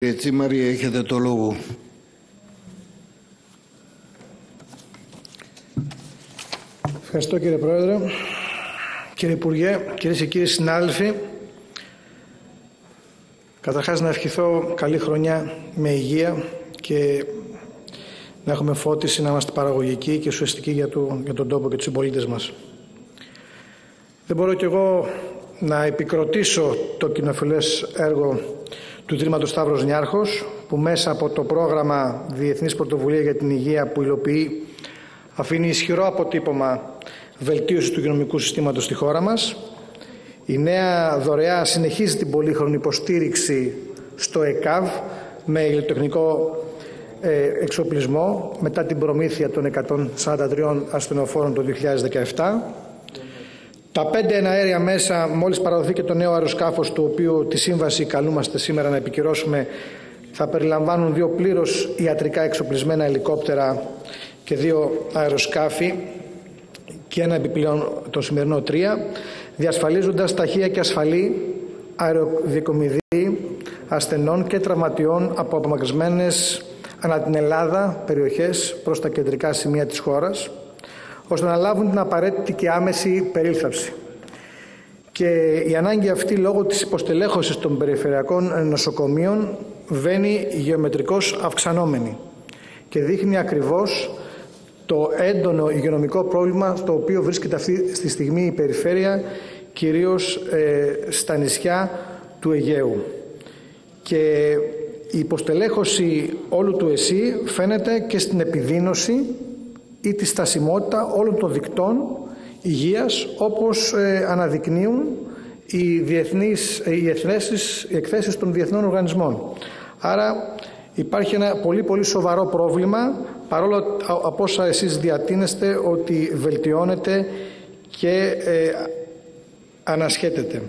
Κύριε Τσίμαρη, έχετε το λόγο. Ευχαριστώ κύριε Πρόεδρε. Κύριε Υπουργέ, κυρίες και κύριοι συνάδελφοι, καταρχάς να ευχηθώ καλή χρονιά με υγεία και να έχουμε φώτιση, να είμαστε παραγωγικοί και ουσιαστικοί για τον τόπο και τους συμπολίτες μας. Δεν μπορώ κι εγώ να επικροτήσω το κοινοφιλές έργο του Ιδρύματος Σταύρος Νιάρχος, που μέσα από το πρόγραμμα Διεθνής Πρωτοβουλία για την Υγεία που υλοποιεί αφήνει ισχυρό αποτύπωμα βελτίωση του υγειονομικού συστήματος στη χώρα μας. Η νέα δωρεά συνεχίζει την πολύχρονη υποστήριξη στο ΕΚΑΒ με ηλεκτροτεχνικό εξοπλισμό μετά την προμήθεια των 143 ασθενοφόρων το 2017. Τα 5 εναέρια μέσα, μόλις παραδοθεί και το νέο αεροσκάφος, το οποίο τη σύμβαση καλούμαστε σήμερα να επικυρώσουμε, θα περιλαμβάνουν 2 πλήρως ιατρικά εξοπλισμένα ελικόπτερα και 2 αεροσκάφη και ένα επιπλέον το σημερινό 3, διασφαλίζοντας ταχεία και ασφαλή αεροδικομιδή ασθενών και τραυματιών από απομακρυσμένες ανά την Ελλάδα περιοχές προς τα κεντρικά σημεία της χώρας, ώστε να λάβουν την απαραίτητη και άμεση περίληψη. Και η ανάγκη αυτή, λόγω της υποστελέχωσης των περιφερειακών νοσοκομείων, βαίνει γεωμετρικώς αυξανόμενη και δείχνει ακριβώς το έντονο υγειονομικό πρόβλημα στο οποίο βρίσκεται αυτή τη στιγμή η περιφέρεια, κυρίως στα νησιά του Αιγαίου. Και η υποστελέχωση όλου του ΕΣΥ φαίνεται και στην επιδείνωση ή τη στασιμότητα όλων των δικτών υγείας, όπως αναδεικνύουν οι εκθέσεις των διεθνών οργανισμών. Άρα υπάρχει ένα πολύ σοβαρό πρόβλημα, παρόλο από όσα εσείς διατείνεστε ότι βελτιώνεται και ανασχέτεται.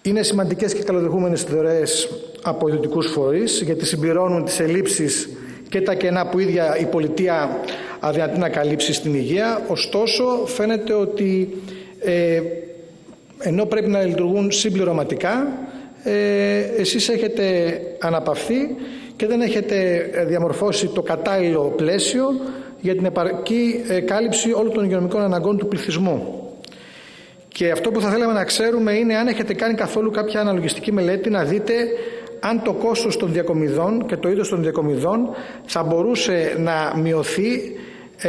Είναι σημαντικές και καλοδεχούμενες δωρεές από ιδιωτικούς φορείς, γιατί συμπληρώνουν τις ελλείψεις και τα κενά που ίδια η πολιτεία αδυνατεί να καλύψει στην υγεία. Ωστόσο, φαίνεται ότι ενώ πρέπει να λειτουργούν συμπληρωματικά, εσείς έχετε αναπαυθεί και δεν έχετε διαμορφώσει το κατάλληλο πλαίσιο για την επαρκή κάλυψη όλων των υγειονομικών αναγκών του πληθυσμού. Και αυτό που θα θέλαμε να ξέρουμε είναι αν έχετε κάνει καθόλου κάποια αναλογιστική μελέτη, να δείτε αν το κόστος των διακομιδών και το είδος των διακομιδών θα μπορούσε να μειωθεί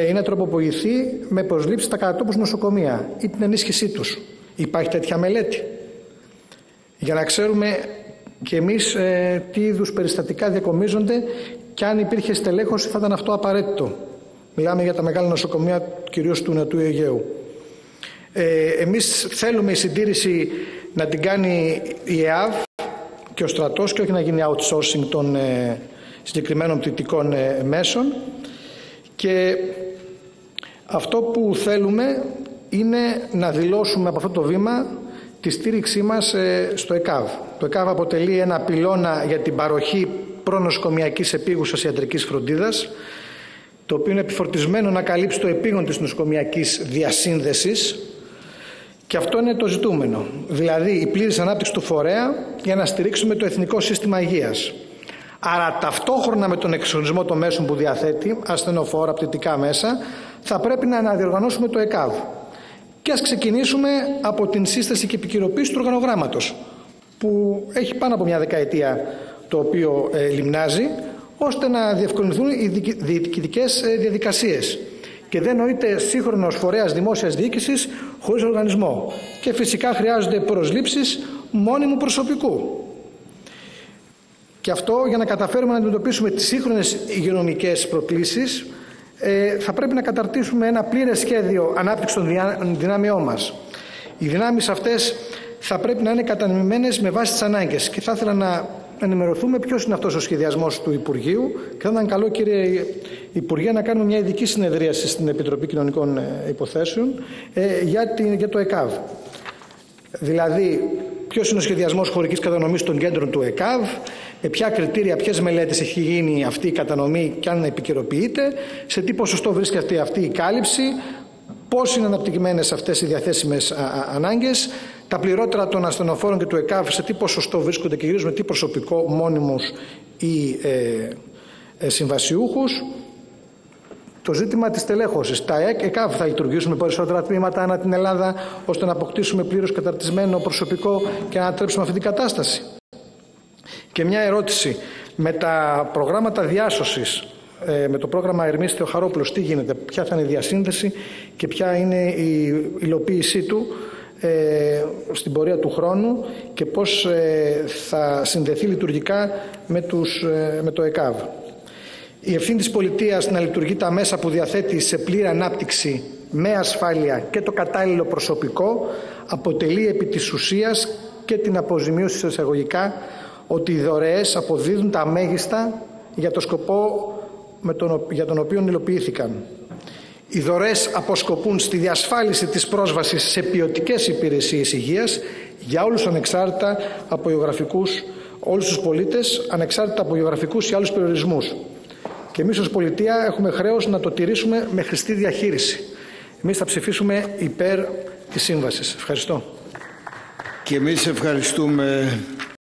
ή να τροποποιηθεί με προσλήψεις στα κατατόπους νοσοκομεία ή την ενίσχυσή τους. Υπάρχει τέτοια μελέτη? Για να ξέρουμε και εμείς τι είδους περιστατικά διακομίζονται και αν υπήρχε στελέχωση θα ήταν αυτό απαραίτητο. Μιλάμε για τα μεγάλα νοσοκομεία, κυρίως του Νοτιού Αιγαίου. Εμείς θέλουμε η συντήρηση να την κάνει η ΕΑΒ και ο στρατός και όχι να γίνει outsourcing των συγκεκριμένων πτυτικών μέσων. Και αυτό που θέλουμε είναι να δηλώσουμε από αυτό το βήμα τη στήριξή μας στο ΕΚΑΒ. Το ΕΚΑΒ αποτελεί ένα πυλώνα για την παροχή προνοσοκομιακής επίγουσας ιατρικής φροντίδας, το οποίο είναι επιφορτισμένο να καλύψει το επίγον της νοσοκομιακής διασύνδεσης, και αυτό είναι το ζητούμενο. Δηλαδή η πλήρης ανάπτυξη του φορέα για να στηρίξουμε το εθνικό σύστημα υγείας. Άρα ταυτόχρονα με τον εξορισμό των μέσων που διαθέτει, ασθενοφόρα, πτυτικά μέσα, θα πρέπει να αναδιοργανώσουμε το ΕΚΑΒ. Και ας ξεκινήσουμε από την σύσταση και επικαιροποίηση του οργανογράμματος, που έχει πάνω από μια δεκαετία το οποίο λιμνάζει, ώστε να διευκολυνθούν οι διοικητικές διαδικασίες. Και δεν νοείται σύγχρονος φορέας δημόσιας διοίκησης χωρίς οργανισμό. Και φυσικά χρειάζονται προσλήψεις μόνιμου προσωπικού. Και αυτό, για να καταφέρουμε να αντιμετωπίσουμε τις σύγχρονες υγειονομικές προκλήσεις, θα πρέπει να καταρτήσουμε ένα πλήρες σχέδιο ανάπτυξης των δυνάμειών μας. Οι δυνάμεις αυτές θα πρέπει να είναι κατανεμημένες με βάση τις ανάγκες. Και θα ήθελα να ενημερωθούμε ποιος είναι αυτός ο σχεδιασμός του Υπουργείου, και θα ήταν καλό, κύριε Υπουργέ, να κάνουμε μια ειδική συνεδρίαση στην Επιτροπή Κοινωνικών Υποθέσεων για το ΕΚΑΒ. Δηλαδή, ποιος είναι ο σχεδιασμός χωρικής κατανομής των κέντρων του ΕΚΑΒ, με ποια κριτήρια, ποιες μελέτες έχει γίνει αυτή η κατανομή και αν επικαιροποιείται, σε τι ποσοστό βρίσκεται αυτή η κάλυψη, πώς είναι αναπτυγμένες αυτές οι διαθέσιμες ανάγκες, τα πληρότερα των ασθενοφόρων και του ΕΚΑΒ σε τι ποσοστό βρίσκονται και κυρίως με τι προσωπικό, μόνιμους ή συμβασιούχους. Το ζήτημα της τελέχωσης. Τα ΕΚΑΒ θα λειτουργήσουν με περισσότερα τμήματα ανά την Ελλάδα ώστε να αποκτήσουμε πλήρως καταρτισμένο προσωπικό και να ανατρέψουμε αυτή την κατάσταση. Και μια ερώτηση. Με τα προγράμματα διάσωσης, με το πρόγραμμα Ερμής Θεοχαρόπουλος, τι γίνεται, ποια θα είναι η διασύνδεση και ποια είναι η υλοποίησή του στην πορεία του χρόνου και πώς θα συνδεθεί λειτουργικά με το ΕΚΑΒ. Η ευθύνη της πολιτείας να λειτουργεί τα μέσα που διαθέτει σε πλήρη ανάπτυξη με ασφάλεια και το κατάλληλο προσωπικό αποτελεί επί της ουσίας και την αποζημίωση εισαγωγικά ότι οι δωρεές αποδίδουν τα μέγιστα για το σκοπό για τον οποίο υλοποιήθηκαν. Οι δωρεές αποσκοπούν στη διασφάλιση της πρόσβασης σε ποιοτικές υπηρεσίες υγείας για όλους ανεξάρτητα από γεωγραφικούς, όλους τους πολίτες, ανεξάρτητα από γεωγραφικούς ή άλλους περιορισμούς. Και εμείς ως πολιτεία έχουμε χρέος να το τηρήσουμε με χρηστή διαχείριση. Εμείς θα ψηφίσουμε υπέρ της σύμβασης. Ευχαριστώ. Και εμείς ευχαριστούμε